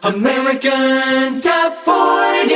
American Top 40.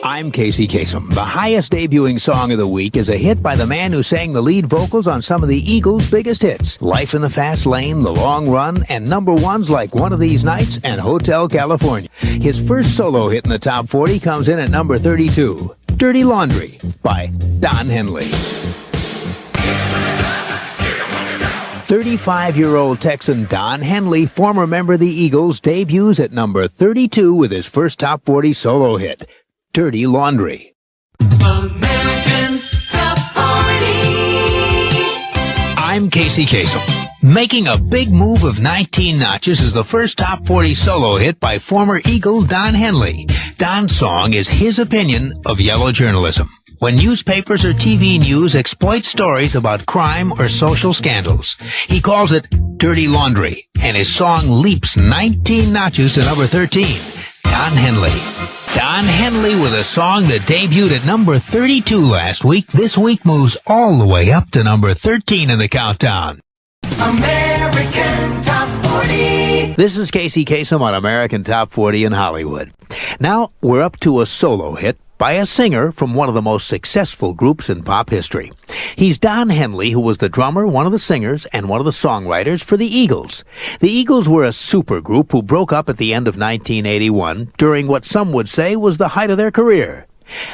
I'm Casey Kasem. The highest debuting song of the week is a hit by the man who sang the lead vocals on some of the Eagles' biggest hits, Life in the Fast Lane, The Long Run, and number ones like One of These Nights and Hotel California. His first solo hit in the top 40 comes in at number 32, Dirty Laundry by Don Henley. 35-year-old Texan Don Henley, former member of the Eagles, debuts at number 32 with his first top 40 solo hit, Dirty Laundry. American Top 40. I'm Casey Kasem. Making a big move of 19 notches is the first top 40 solo hit by former Eagle Don Henley. Don's song is his opinion of yellow journalism. When newspapers or TV news exploit stories about crime or social scandals, he calls it Dirty Laundry, and his song leaps 19 notches to number 13, Don Henley. Don Henley with a song that debuted at number 32 last week, this week moves all the way up to number 13 in the countdown. American Top 40. This is Casey Kasem on American Top 40 in Hollywood. Now we're up to a solo hit by a singer from one of the most successful groups in pop history. He's Don Henley, who was the drummer, one of the singers, and one of the songwriters for the Eagles. The Eagles were a supergroup who broke up at the end of 1981 during what some would say was the height of their career.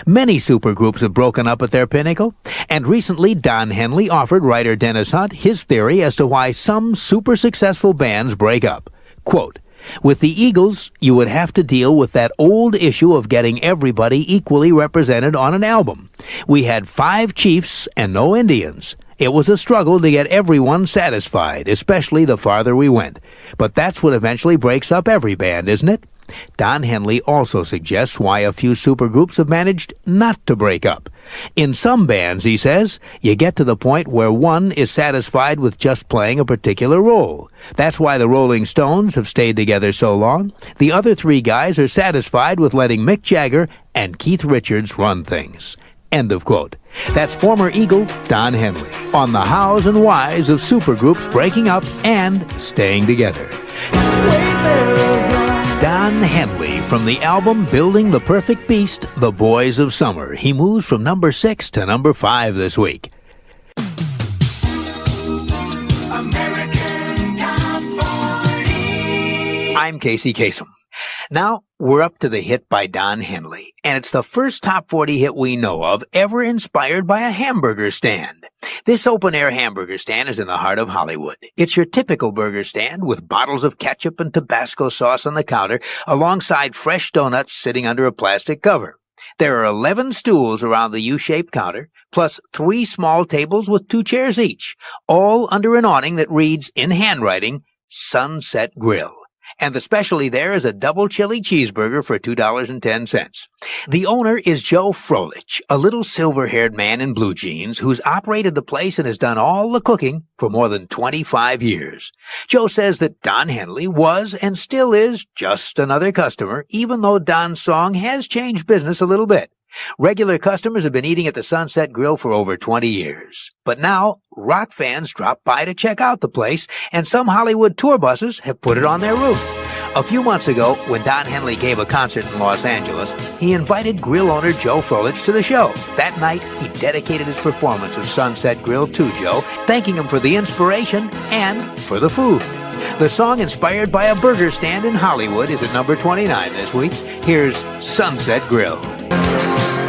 Many supergroups have broken up at their pinnacle, and recently Don Henley offered writer Dennis Hunt his theory as to why some super successful bands break up. Quote, "With the Eagles, you would have to deal with that old issue of getting everybody equally represented on an album. We had 5 chiefs and no Indians. It was a struggle to get everyone satisfied, especially the farther we went. But that's what eventually breaks up every band, isn't it?" Don Henley also suggests why a few supergroups have managed not to break up. In some bands, he says, you get to the point where one is satisfied with just playing a particular role. That's why the Rolling Stones have stayed together so long. The other 3 guys are satisfied with letting Mick Jagger and Keith Richards run things. End of quote. That's former Eagle Don Henley on the hows and whys of supergroups breaking up and staying together. Don Henley from the album Building the Perfect Beast, The Boys of Summer. He moves from number 6 to number 5 this week. American Top 40. I'm Casey Kasem. Now we're up to the hit by Don Henley, and it's the first top 40 hit we know of ever inspired by a hamburger stand. This open-air hamburger stand is in the heart of Hollywood. It's your typical burger stand with bottles of ketchup and Tabasco sauce on the counter alongside fresh donuts sitting under a plastic cover. There are 11 stools around the U-shaped counter, plus 3 small tables with 2 chairs each, all under an awning that reads, in handwriting, Sunset Grill. And the specialty there is a double chili cheeseburger for $2.10. The owner is Joe Frolich, a little silver-haired man in blue jeans who's operated the place and has done all the cooking for more than 25 years. Joe says that Don Henley was and still is just another customer, even though Don's song has changed business a little bit. Regular customers have been eating at the Sunset Grill for over 20 years. But now, rock fans drop by to check out the place, and some Hollywood tour buses have put it on their roof. A few months ago, when Don Henley gave a concert in Los Angeles, he invited grill owner Joe Frolich to the show. That night, he dedicated his performance of Sunset Grill to Joe, thanking him for the inspiration and for the food. The song inspired by a burger stand in Hollywood is at number 29 this week. Here's Sunset Grill.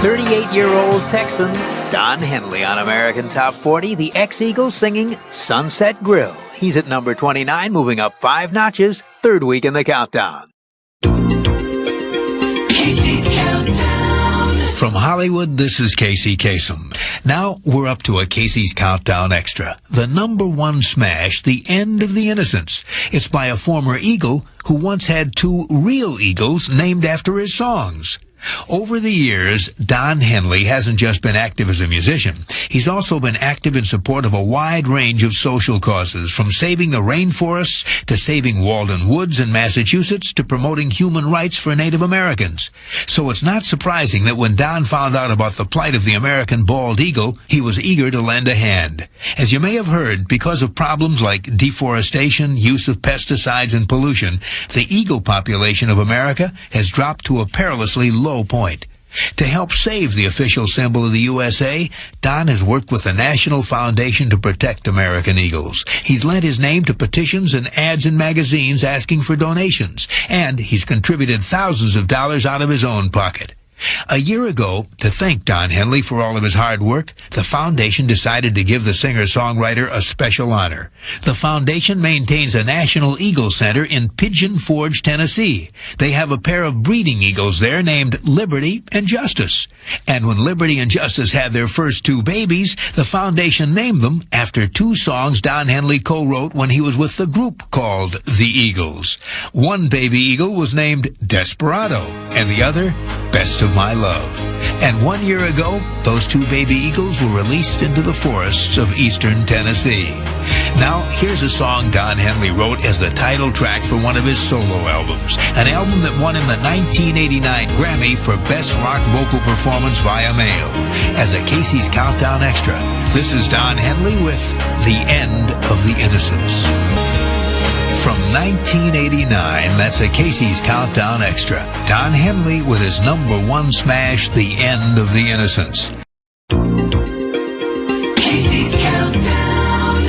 38-year-old Texan Don Henley on American Top 40, the ex-Eagle singing Sunset Grill. He's at number 29, moving up 5 notches, 3rd week in the countdown. Casey's Countdown. From Hollywood, this is Casey Kasem. Now we're up to a Casey's Countdown Extra. The number 1 smash, The End of the Innocents. It's by a former Eagle who once had 2 real Eagles named after his songs. Over the years, Don Henley hasn't just been active as a musician. He's also been active in support of a wide range of social causes, from saving the rainforests to saving Walden Woods in Massachusetts to promoting human rights for Native Americans. So it's not surprising that when Don found out about the plight of the American bald eagle, he was eager to lend a hand. As you may have heard, because of problems like deforestation, use of pesticides, and pollution, the eagle population of America has dropped to a perilously low point. To help save the official symbol of the USA, Don has worked with the National Foundation to Protect American Eagles. He's lent his name to petitions and ads in magazines asking for donations, and he's contributed thousands of dollars out of his own pocket. A year ago, to thank Don Henley for all of his hard work, the foundation decided to give the singer-songwriter a special honor. The foundation maintains a National Eagle Center in Pigeon Forge, Tennessee. They have a pair of breeding eagles there named Liberty and Justice. And when Liberty and Justice had their first two babies, the foundation named them after two songs Don Henley co-wrote when he was with the group called the Eagles. One baby eagle was named Desperado, and the other, Best of My Love. And 1 year ago, those two baby eagles were released into the forests of eastern Tennessee. Now, here's a song Don Henley wrote as the title track for one of his solo albums, an album that won him the 1989 Grammy for Best Rock Vocal Performance via Mail. As a Casey's Countdown Extra, this is Don Henley with The End of the Innocents. From 1989, that's a Casey's Countdown Extra. Don Henley with his #1 smash, The End of the Innocents. Casey's Countdown.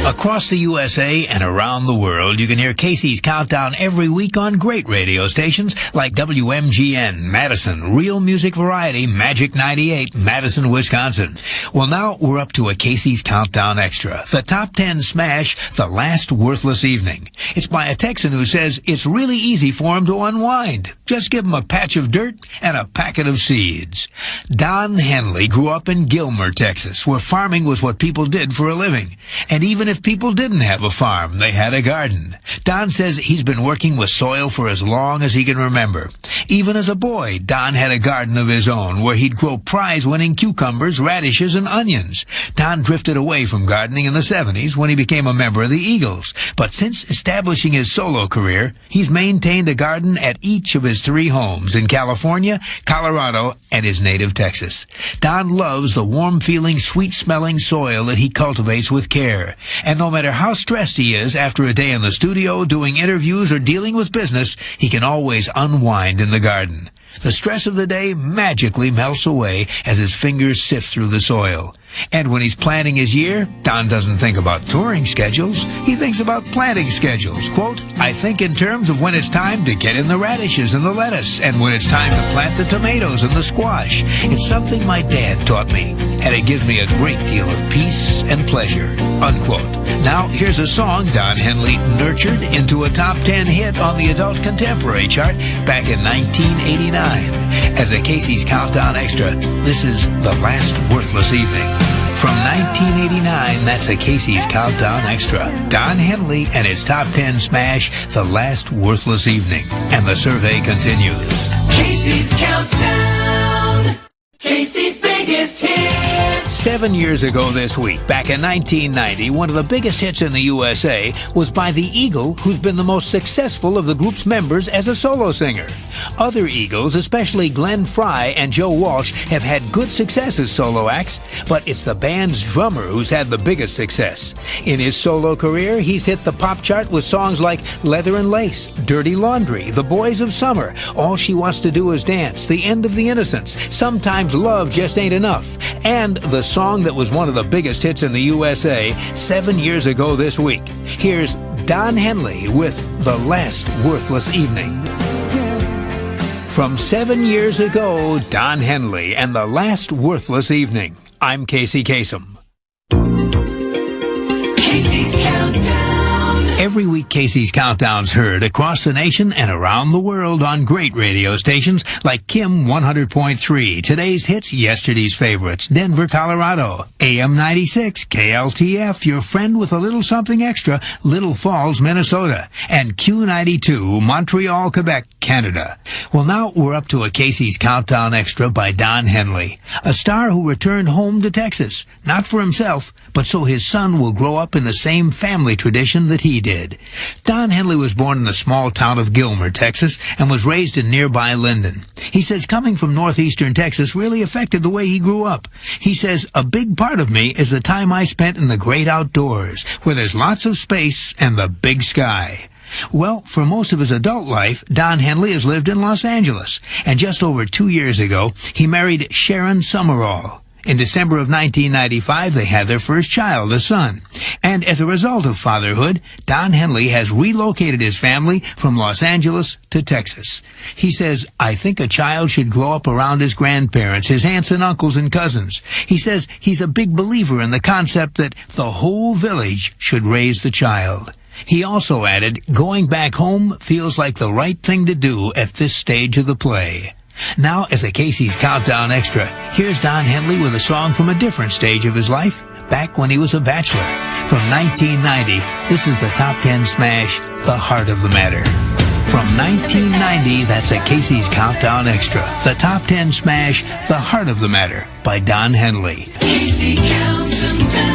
Across the USA and around the world, you can hear Casey's Countdown every week on great radio stations like WMGN, Madison, Real Music Variety, Magic 98, Madison, Wisconsin. Well, now we're up to a Casey's Countdown Extra, the top 10 smash, The Last Worthless Evening. It's by a Texan who says it's really easy for him to unwind. Just give him a patch of dirt and a packet of seeds. Don Henley grew up in Gilmer, Texas, where farming was what people did for a living. And even if people didn't have a farm, they had a garden. Don says he's been working with soil for as long as he can remember. Even as a boy, Don had a garden of his own where he'd grow prize-winning cucumbers, radishes, and onions. Don drifted away from gardening in the 70s when he became a member of the Eagles. But since establishing his solo career, he's maintained a garden at each of his 3 homes in California, Colorado, and his native Texas. Don loves the warm-feeling, sweet-smelling soil that he cultivates with care. And no matter how stressed he is after a day in the studio, doing interviews, or dealing with business, he can always unwind in the garden. The stress of the day magically melts away as his fingers sift through the soil. And when he's planning his year, Don doesn't think about touring schedules. He thinks about planting schedules. Quote, I think in terms of when it's time to get in the radishes and the lettuce, and when it's time to plant the tomatoes and the squash. It's something my dad taught me, and it gives me a great deal of peace and pleasure. Unquote. Now, here's a song Don Henley nurtured into a top 10 hit on the Adult Contemporary chart back in 1989. As a Casey's Countdown Extra, this is The Last Worthless Evening. From 1989, that's a Casey's Countdown Extra. Don Henley and his top 10 smash, The Last Worthless Evening. And the survey continues. Casey's Countdown. Casey's biggest hit. 7 years ago this week, back in 1990, one of the biggest hits in the USA was by the Eagle, who's been the most successful of the group's members as a solo singer. Other Eagles, especially Glenn Frey and Joe Walsh, have had good success as solo acts, but it's the band's drummer who's had the biggest success. In his solo career, he's hit the pop chart with songs like Leather and Lace, Dirty Laundry, The Boys of Summer, All She Wants to Do Is Dance, The End of the Innocents, Sometimes Love Just Ain't Enough, and the song that was one of the biggest hits in the USA 7 years ago this week. Here's Don Henley with The Last Worthless Evening. From 7 years ago, Don Henley and The Last Worthless Evening. I'm Casey Kasem. Casey's Countdown. Every week, Casey's Countdown's heard across the nation and around the world on great radio stations like Kim 100.3, Today's Hits, Yesterday's Favorites, Denver, Colorado, AM 96, KLTF, Your Friend with a Little Something Extra, Little Falls, Minnesota, and Q92, Montreal, Quebec, Canada. Canada. Well, now we're up to a Casey's Countdown Extra by Don Henley, a star who returned home to Texas, not for himself, but so his son will grow up in the same family tradition that he did. Don Henley was born in the small town of Gilmer, Texas, and was raised in nearby Linden. He says coming from northeastern Texas really affected the way he grew up. He says, a big part of me is the time I spent in the great outdoors, where there's lots of space and the big sky. Well, for most of his adult life, Don Henley has lived in Los Angeles, and just over 2 years ago, he married Sharon Summerall. In December of 1995, they had their first child, a son. And as a result of fatherhood, Don Henley has relocated his family from Los Angeles to Texas. He says, I think a child should grow up around his grandparents, his aunts and uncles and cousins. He says he's a big believer in the concept that the whole village should raise the child. He also added, going back home feels like the right thing to do at this stage of the play. Now, as a Casey's Countdown Extra, here's Don Henley with a song from a different stage of his life, back when he was a bachelor. From 1990, this is the Top 10 smash, The Heart of the Matter. From 1990, that's a Casey's Countdown Extra, the Top 10 smash, The Heart of the Matter by Don Henley. Casey counts them down.